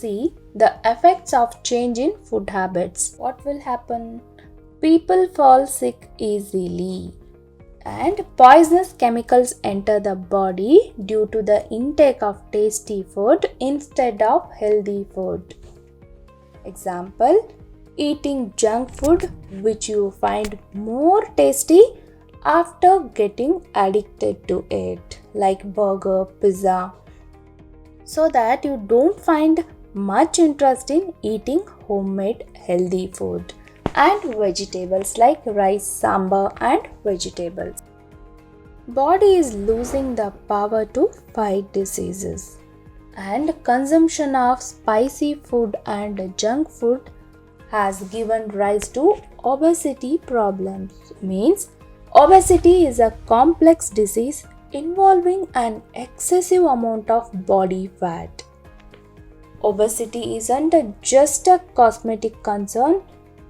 see the effects of change in food habits. What will happen? People fall sick easily, and poisonous chemicals enter the body due to the intake of tasty food instead of healthy food. Example, eating junk food which you find more tasty after getting addicted to it, like burger, pizza, so that you don't find much interest in eating homemade healthy food and vegetables like rice, sambar and vegetables. Body is losing the power to fight diseases, and consumption of spicy food and junk food has given rise to obesity problems. Means obesity is a complex disease involving an excessive amount of body fat. Obesity isn't just a cosmetic concern,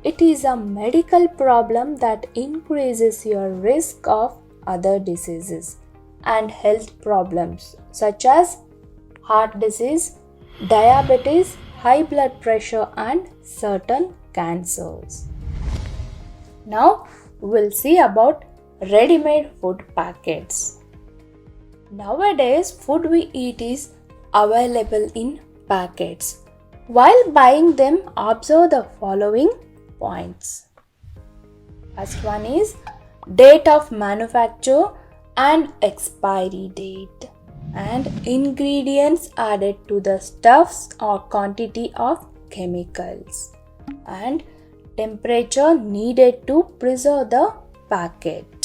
it is a medical problem that increases your risk of other diseases and health problems such as heart disease, diabetes, high blood pressure and certain cancers. Now we'll see about ready-made food packets. Nowadays, food we eat is available in packets. While buying them, observe the following points. First one is date of manufacture and expiry date, and ingredients added to the stuffs or quantity of chemicals, and temperature needed to preserve the packet.